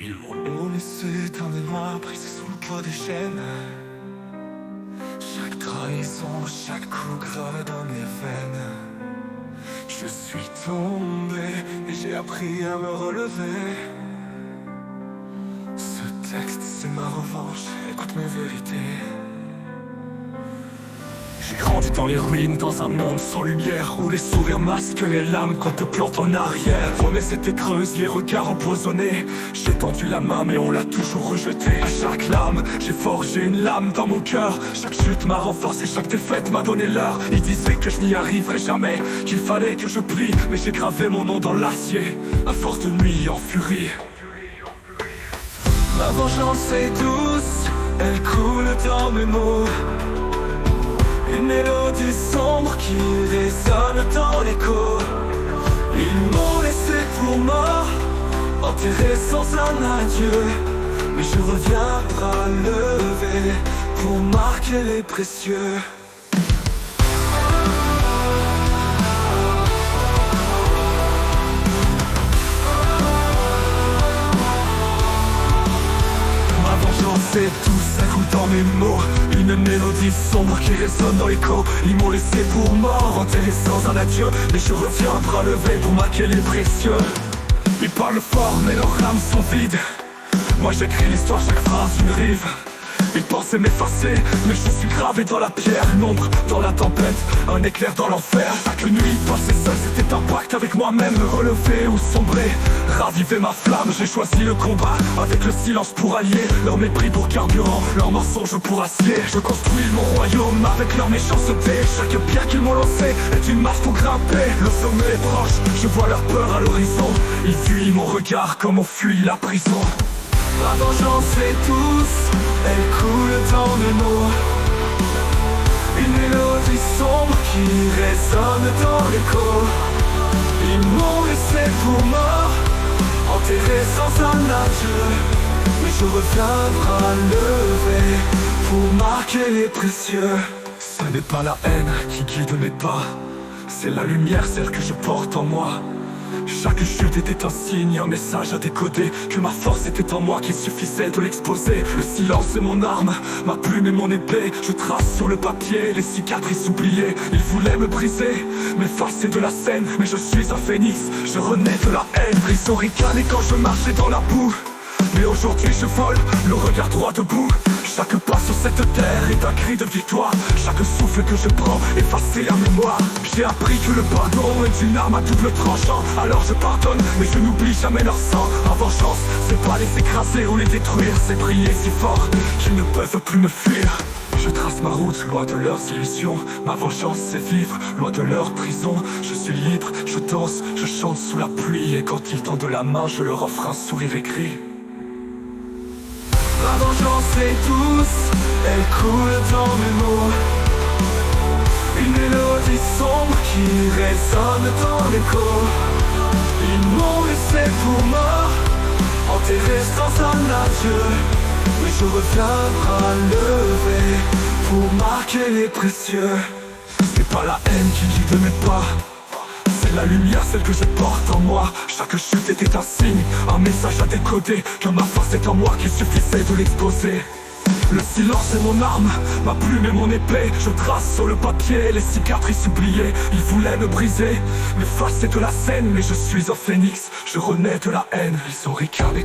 Ils m'ont laissé dans les mains prises sous le poids des chaînes. Chaque trahison, chaque coup gravé dans mes veines. Je suis tombé et j'ai appris à me relever. Ce texte c'est ma revanche, écoute mes vérités. J'ai grandi dans les ruines, dans un monde sans lumière, où les sourires masquent les lames quand te plantent en arrière. Promesses étaient creuses, les regards empoisonnés. J'ai tendu la main mais on l'a toujours rejeté. À chaque lame, j'ai forgé une lame dans mon cœur. Chaque chute m'a renforcé, chaque défaite m'a donné l'heure. Ils disaient que je n'y arriverais jamais, qu'il fallait que je plie, mais j'ai gravé mon nom dans l'acier, à force de nuit en furie. Ma vengeance est douce, elle coule dans mes mots. Une mélodie sombre qui résonne dans l'écho. Ils m'ont laissé pour mort, enterré sans un adieu. Mais je reviens bras levés pour marquer les précieux. Ma vengeance est douce, elle coule dans mes mots. Une mélodie sombre qui résonne dans l'écho. Ils m'ont laissé pour mort, enterré sans un adieu. Mais je reviens bras levés pour marquer les précieux. Ils parlent fort mais leurs rames sont vides. Moi j'écris l'histoire, chaque phrase une rive. Ils pensaient m'effacer, mais je suis gravé dans la pierre. Une ombre dans la tempête, un éclair dans l'enfer. Chaque nuit passée seule, c'était un pacte avec moi-même. Me relever ou sombrer, raviver ma flamme. J'ai choisi le combat, avec le silence pour allier. Leur mépris pour carburant, leur mensonge pour acier. Je construis mon royaume avec leur méchanceté. Chaque pierre qu'ils m'ont lancée est une marche pour grimper. Le sommet est proche, je vois leur peur à l'horizon. Ils fuient mon regard comme on fuit la prison. Ma vengeance est douce, elle coule dans mes mots. Une mélodie sombre qui résonne dans l'écho. Ils m'ont laissé pour mort, enterré sans un adieu. Mais je reviens bras levés pour marquer les précieux. Ce n'est pas la haine qui guide mes pas, c'est la lumière, celle que je porte en moi. Chaque chute était un signe, un message à décoder. Que ma force était en moi, qu'il suffisait de l'exposer. Le silence est mon arme, ma plume est mon épée. Je trace sur le papier les cicatrices oubliées. Ils voulaient me briser, m'effacer de la scène. Mais je suis un phénix, je renais de la haine. Ils ont ricané quand je marchais dans la boue. Mais aujourd'hui je vole, le regard droit debout. Chaque pas sur cette terre est un cri de victoire. Chaque souffle que je prends, effacer la mémoire. J'ai appris que le pardon est une arme à double tranchant. Alors je pardonne, mais je n'oublie jamais leur sang. Ma vengeance, c'est pas les écraser ou les détruire. C'est briller si fort qu'ils ne peuvent plus me fuir. Je trace ma route, loin de leurs illusions. Ma vengeance c'est vivre, loin de leur prison. Je suis libre, je danse, je chante sous la pluie. Et quand ils tendent la main, je leur offre un sourire écrit. Ma vengeance est douce, elle coule dans mes mots. Une mélodie sombre qui résonne dans l'écho. Ils m'ont laissé pour mort, enterré sans un adieu. Mais je reviens bras levés pour marquer les précieux. C'est pas la haine qui guide mes pas, c'est la lumière, celle que je porte en moi. Chaque chute était un signe, un message à décoder. Que ma force est en moi, qu'il suffisait de l'exposer. Le silence est mon arme, ma plume est mon épée. Je trace sur le papier les cicatrices oubliées. Ils voulaient me briser, m'effacer de la scène. Mais je suis un phénix, je renais de la haine. Ils ont ricané.